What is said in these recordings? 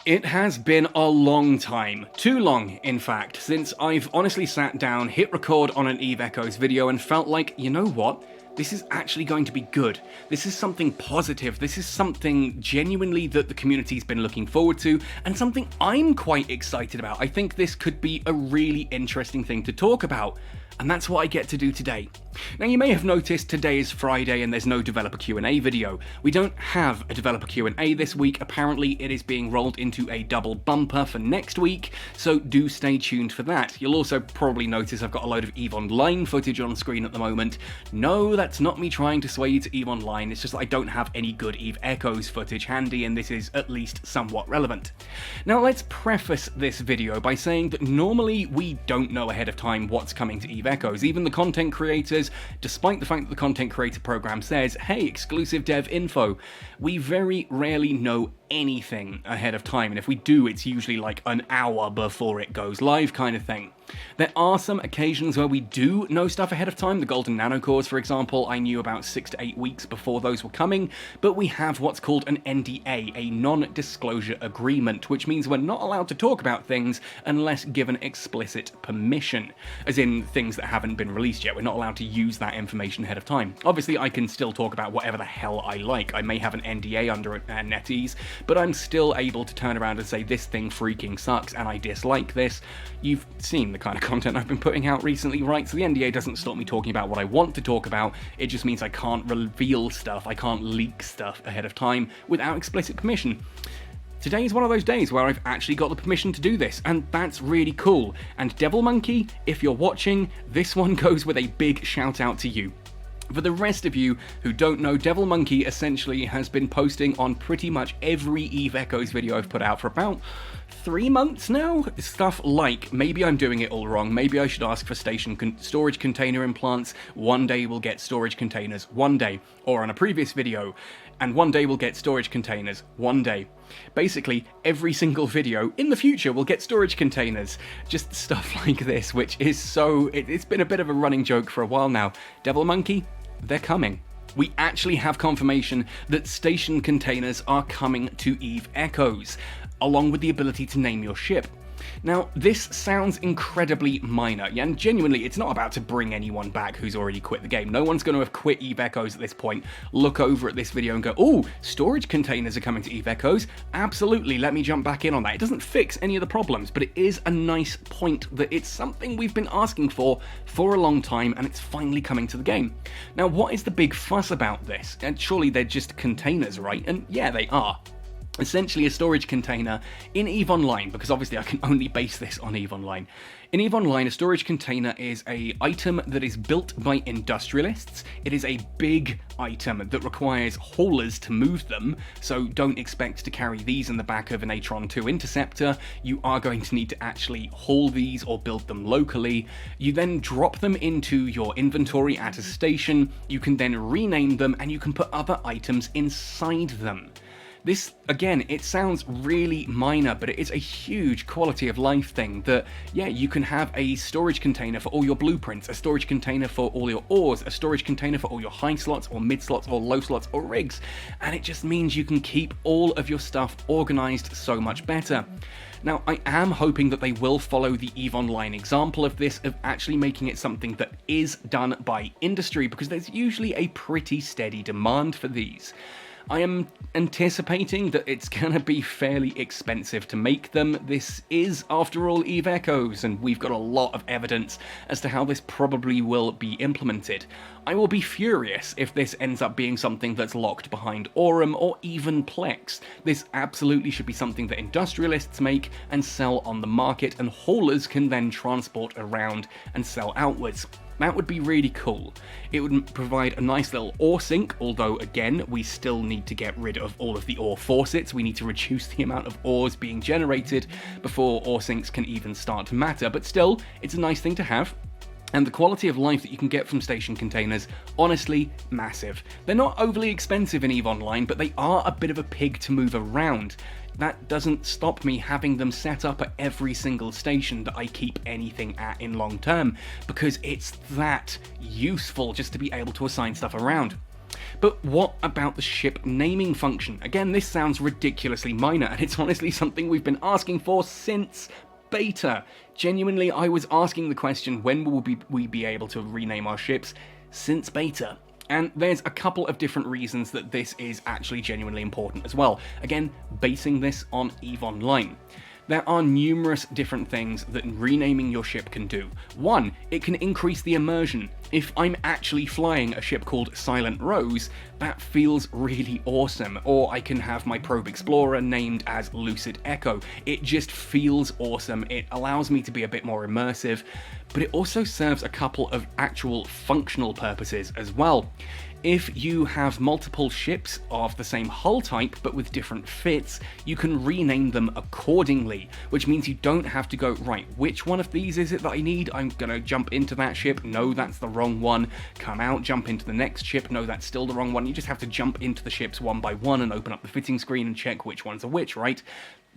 It has been a long time, too long in fact, since I've honestly sat down, hit record on an Eve Echoes video and felt like, you know what? This is actually going to be good. This is something positive. This is something genuinely that the community's been looking forward to, and something I'm quite excited about. I think this could be a really interesting thing to talk about. And that's what I get to do today. Now, you may have noticed today is Friday and there's no developer Q&A video. We don't have a developer Q&A this week. Apparently it is being rolled into a double bumper for next week, so do stay tuned for that. You'll also probably notice I've got a load of EVE Online footage on screen at the moment. No, that's not me trying to sway you to EVE Online, it's just that I don't have any good EVE Echoes footage handy, and this is at least somewhat relevant. Now, let's preface this video by saying that normally we don't know ahead of time what's coming to EVE Echoes. Even the content creators, despite the fact that the content creator program says, hey, exclusive dev info, we very rarely know anything ahead of time, and if we do, it's usually like an hour before it goes live kind of thing. There are some occasions where we do know stuff ahead of time. The Golden Nanocores, for example, I knew about 6 to 8 weeks before those were coming, but we have what's called an NDA, a non-disclosure agreement, which means we're not allowed to talk about things unless given explicit permission, as in things that haven't been released yet. We're not allowed to use that information ahead of time. Obviously, I can still talk about whatever the hell I like. I may have an NDA under NetEase, but I'm still able to turn around and say this thing freaking sucks and I dislike this. You've seen the kind of content I've been putting out recently, right? So the NDA doesn't stop me talking about what I want to talk about, it just means I can't reveal stuff, I can't leak stuff ahead of time without explicit permission. Today is one of those days where I've actually got the permission to do this, and that's really cool. And Devil Monkey, if you're watching, this one goes with a big shout out to you. For the rest of you who don't know, Devil Monkey essentially has been posting on pretty much every Eve Echoes video I've put out for about 3 months now. Stuff like, maybe I'm doing it all wrong, maybe I should ask for storage container implants, one day we'll get storage containers, one day, or on a previous video, and one day we'll get storage containers, one day. Basically, every single video in the future will get storage containers. Just stuff like this, which is so... It's been a bit of a running joke for a while now. Devil Monkey, they're coming. We actually have confirmation that station containers are coming to Eve Echoes, along with the ability to name your ship. Now, this sounds incredibly minor, and genuinely, it's not about to bring anyone back who's already quit the game. No one's going to have quit Eve Echoes at this point, look over at this video and go, oh, storage containers are coming to Eve Echoes? Absolutely, let me jump back in on that. It doesn't fix any of the problems, but it is a nice point that it's something we've been asking for a long time, and it's finally coming to the game. Now, what is the big fuss about this? And surely they're just containers, right? And yeah, they are. Essentially a storage container in EVE Online, because obviously I can only base this on EVE Online. In EVE Online, a storage container is an item that is built by industrialists. It is a big item that requires haulers to move them, so don't expect to carry these in the back of an Atron 2 Interceptor. You are going to need to actually haul these or build them locally. You then drop them into your inventory at a station. You can then rename them and you can put other items inside them. This, again, it sounds really minor, but it is a huge quality of life thing that, yeah, you can have a storage container for all your blueprints, a storage container for all your ores, a storage container for all your high slots or mid slots or low slots or rigs, and it just means you can keep all of your stuff organized so much better. Now, I am hoping that they will follow the EVE Online example of this, of actually making it something that is done by industry, because there's usually a pretty steady demand for these. I am anticipating that it's gonna be fairly expensive to make them. This is, after all, Eve Echoes, and we've got a lot of evidence as to how this probably will be implemented. I will be furious if this ends up being something that's locked behind Aurum or even Plex. This absolutely should be something that industrialists make and sell on the market, and haulers can then transport around and sell outwards. That would be really cool. It would provide a nice little ore sink, although again, we still need to get rid of all of the ore faucets. We need to reduce the amount of ores being generated before ore sinks can even start to matter, but still, it's a nice thing to have. And the quality of life that you can get from station containers, honestly, massive. They're not overly expensive in EVE Online, but they are a bit of a pig to move around. That doesn't stop me having them set up at every single station that I keep anything at in long term, because it's that useful just to be able to assign stuff around. But what about the ship naming function? Again, this sounds ridiculously minor, and it's honestly something we've been asking for since beta. Genuinely, I was asking the question, when will we be able to rename our ships, since beta. And there's a couple of different reasons that this is actually genuinely important as well. Again, basing this on EVE Online. There are numerous different things that renaming your ship can do. One, it can increase the immersion. If I'm actually flying a ship called Silent Rose, that feels really awesome. Or I can have my probe explorer named as Lucid Echo. It just feels awesome. It allows me to be a bit more immersive, but it also serves a couple of actual functional purposes as well. If you have multiple ships of the same hull type but with different fits, you can rename them accordingly, which means you don't have to go, right, which one of these is it that I need? I'm gonna jump into that ship, no, that's the wrong one, come out, jump into the next ship, no, that's still the wrong one. You just have to jump into the ships one by one and open up the fitting screen and check which ones are which, right?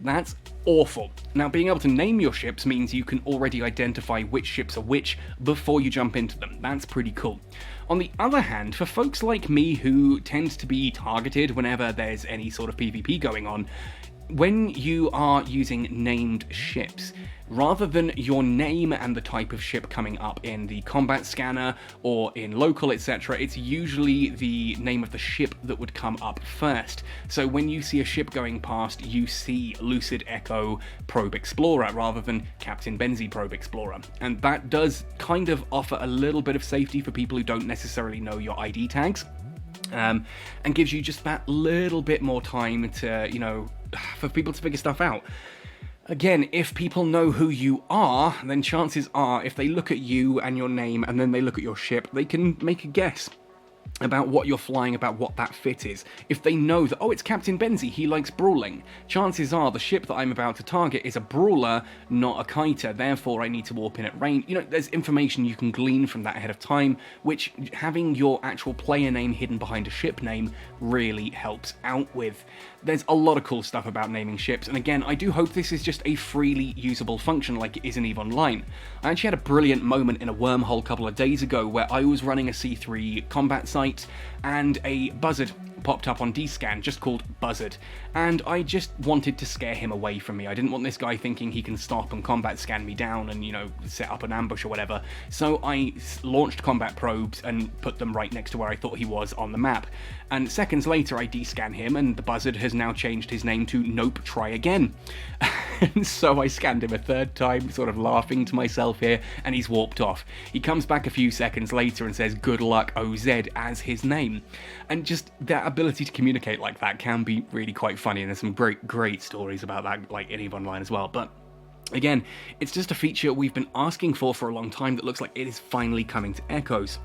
That's awful. Now, being able to name your ships means you can already identify which ships are which before you jump into them. That's pretty cool. On the other hand, for folks like me who tend to be targeted whenever there's any sort of PvP going on, when you are using named ships, rather than your name and the type of ship coming up in the combat scanner or in local, etc., it's usually the name of the ship that would come up first. So when you see a ship going past, you see Lucid Echo Probe Explorer rather than Captain Benzie Probe Explorer. And that does kind of offer a little bit of safety for people who don't necessarily know your ID tags. And gives you just that little bit more time to, you know, for people to figure stuff out. Again, if people know who you are, then chances are, if they look at you and your name and then they look at your ship, they can make a guess about what you're flying, about what that fit is. If they know that, oh, it's Captain Benzie, he likes brawling, chances are the ship that I'm about to target is a brawler, not a kiter, therefore I need to warp in at range. You know, there's information you can glean from that ahead of time, which having your actual player name hidden behind a ship name really helps out with. There's a lot of cool stuff about naming ships, and again, I do hope this is just a freely usable function like it is in EVE Online. I actually had a brilliant moment in a wormhole a couple of days ago where I was running a C3 combat site and a buzzard popped up on D-scan just called Buzzard, and I just wanted to scare him away from me. I didn't want this guy thinking he can stop and combat scan me down and, you know, set up an ambush or whatever, so I launched combat probes and put them right next to where I thought he was on the map. And seconds later I D-scan him and the Buzzard has now changed his name to Nope, Try Again. And so I scanned him a third time, sort of laughing to myself here, and he's warped off. He comes back a few seconds later and says good luck OZ as his name. And just that ability to communicate like that can be really quite funny, and there's some great stories about that, like in EVE Online as well. But again, it's just a feature we've been asking for a long time that looks like it is finally coming to Echoes.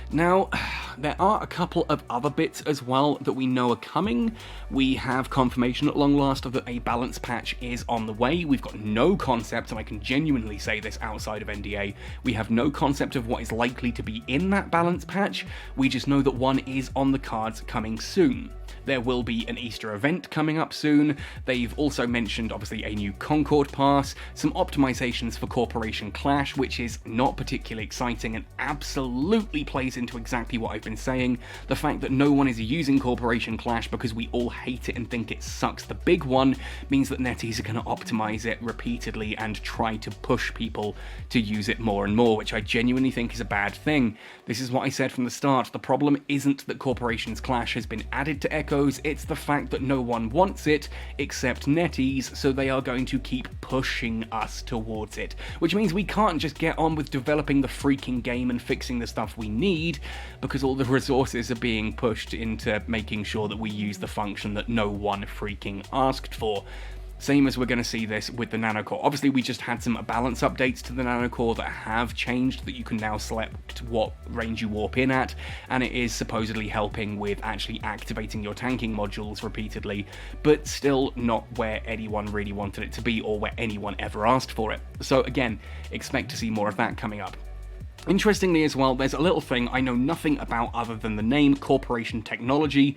Now, there are a couple of other bits as well that we know are coming. We have confirmation at long last that a balance patch is on the way. We've got no concept, and I can genuinely say this outside of NDA, we have no concept of what is likely to be in that balance patch. We just know that one is on the cards coming soon. There will be an Easter event coming up soon. They've also mentioned, obviously, a new Concord pass, some optimizations for Corporation Clash, which is not particularly exciting and absolutely plays into exactly what I've been saying. The fact that no one is using Corporation Clash because we all hate it and think it sucks the big one means that NetEase are going to optimize it repeatedly and try to push people to use it more and more, which I genuinely think is a bad thing. This is what I said from the start. The problem isn't that Corporations Clash has been added to Echoes, it's the fact that no one wants it except NetEase, so they are going to keep pushing us towards it, which means we can't just get on with developing the freaking game and fixing the stuff we need, because all the resources are being pushed into making sure that we use the function that no one freaking asked for. Same as we're going to see this with the nanocore. Obviously, we just had some balance updates to the nanocore that have changed, that you can now select what range you warp in at, and it is supposedly helping with actually activating your tanking modules repeatedly, but still not where anyone really wanted it to be or where anyone ever asked for it. So again, expect to see more of that coming up. Interestingly as well, there's a little thing I know nothing about other than the name Corporation Technology.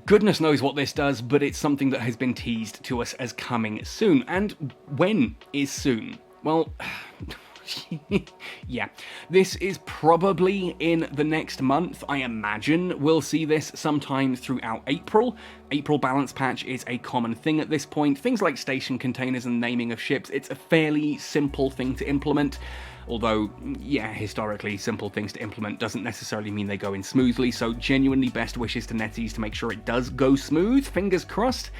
Goodness knows what this does, but it's something that has been teased to us as coming soon. And when is soon? Well, Yeah, this is probably in the next month. I imagine we'll see this sometime throughout April. April balance patch is a common thing at this point. Things like station containers and naming of ships, it's a fairly simple thing to implement. Although, yeah, historically, simple things to implement doesn't necessarily mean they go in smoothly, so genuinely best wishes to NetEase to make sure it does go smooth, fingers crossed.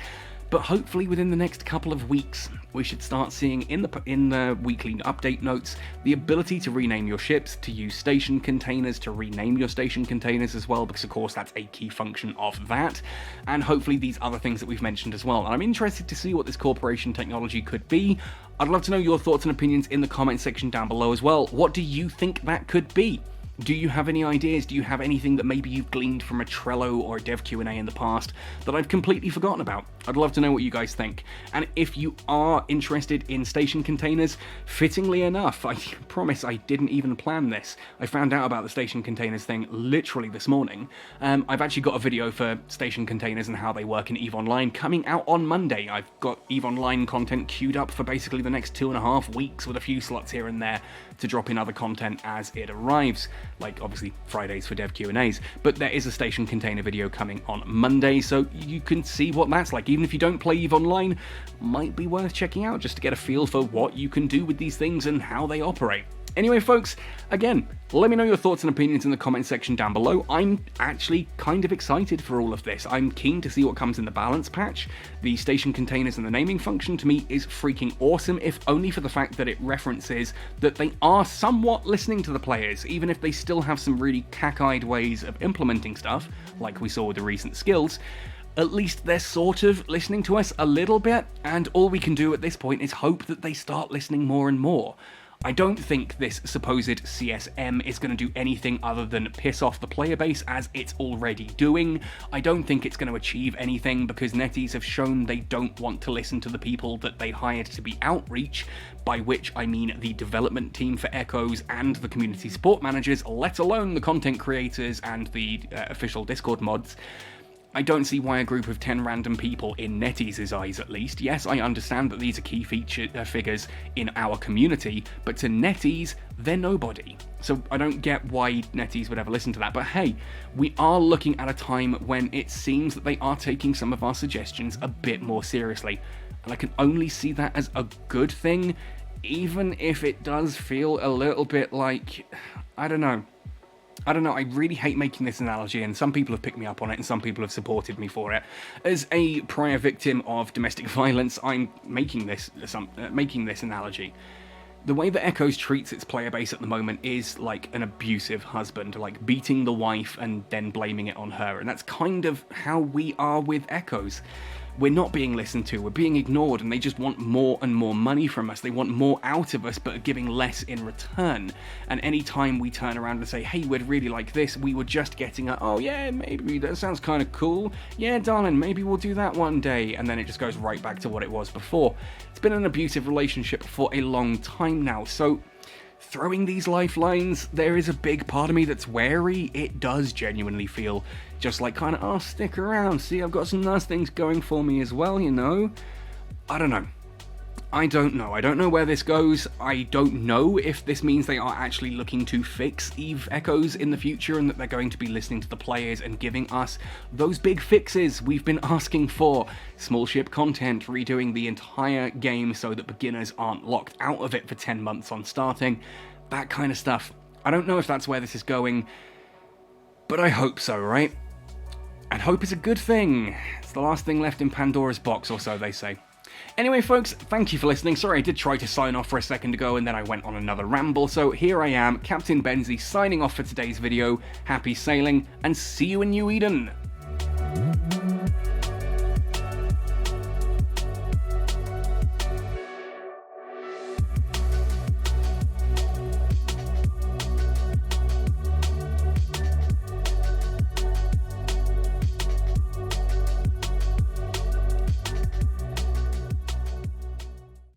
But hopefully within the next couple of weeks, we should start seeing in the weekly update notes the ability to rename your ships, to use station containers, to rename your station containers as well, because of course that's a key function of that, and hopefully these other things that we've mentioned as well. And I'm interested to see what this corporation technology could be. I'd love to know your thoughts and opinions in the comment section down below as well. What do you think that could be? Do you have any ideas? Do you have anything that maybe you've gleaned from a Trello or a Dev Q&A in the past that I've completely forgotten about? I'd love to know what you guys think. And if you are interested in station containers, fittingly enough, I promise I didn't even plan this. I found out about the station containers thing literally this morning. I've actually got a video for station containers and how they work in EVE Online coming out on Monday. I've got EVE Online content queued up for basically the next 2.5 weeks with a few slots here and there to drop in other content as it arrives. Like obviously Fridays for Dev Q&As, but there is a station container video coming on Monday, so you can see what that's like. Even if you don't play EVE Online, might be worth checking out just to get a feel for what you can do with these things and how they operate. Anyway, folks, again, let me know your thoughts and opinions in the comment section down below. I'm actually kind of excited for all of this. I'm keen to see what comes in the balance patch. The station containers and the naming function to me is freaking awesome, if only for the fact that it references that they are somewhat listening to the players, even if they still have some really cack-eyed ways of implementing stuff, like we saw with the recent skills. At least they're sort of listening to us a little bit, and all we can do at this point is hope that they start listening more and more. I don't think this supposed CSM is going to do anything other than piss off the player base, as it's already doing. I don't think it's going to achieve anything, because NetEase have shown they don't want to listen to the people that they hired to be outreach, by which I mean the development team for Echoes and the community support managers, let alone the content creators and the official Discord mods. I don't see why a group of 10 random people, in NetEase's eyes at least, yes, I understand that these are key figures in our community, but to NetEase, they're nobody. So I don't get why NetEase would ever listen to that, but hey, we are looking at a time when it seems that they are taking some of our suggestions a bit more seriously, and I can only see that as a good thing, even if it does feel a little bit like, I don't know, I really hate making this analogy, and some people have picked me up on it and some people have supported me for it. As a prior victim of domestic violence, I'm making this analogy. The way that Echoes treats its player base at the moment is like an abusive husband, like beating the wife and then blaming it on her, and that's kind of how we are with Echoes. We're not being listened to, we're being ignored, and they just want more and more money from us. They want more out of us, but are giving less in return. And any time we turn around and say, hey, we'd really like this, we were just getting a, oh yeah, maybe that sounds kind of cool. Yeah, darling, maybe we'll do that one day. And then it just goes right back to what it was before. It's been an abusive relationship for a long time now, so throwing these lifelines, there is a big part of me that's wary. It does genuinely feel just like kind of, oh, stick around, see, I've got some nice things going for me as well, you know? I don't know. I don't know where this goes. I don't know if this means they are actually looking to fix EVE Echoes in the future and that they're going to be listening to the players and giving us those big fixes we've been asking for. Small ship content, redoing the entire game so that beginners aren't locked out of it for 10 months on starting. That kind of stuff. I don't know if that's where this is going, but I hope so, right? And hope is a good thing. It's the last thing left in Pandora's box, or so they say. Anyway, folks, thank you for listening. Sorry, I did try to sign off for a second ago and then I went on another ramble, so here I am, Captain Benzie, signing off for today's video. Happy sailing, and see you in New Eden!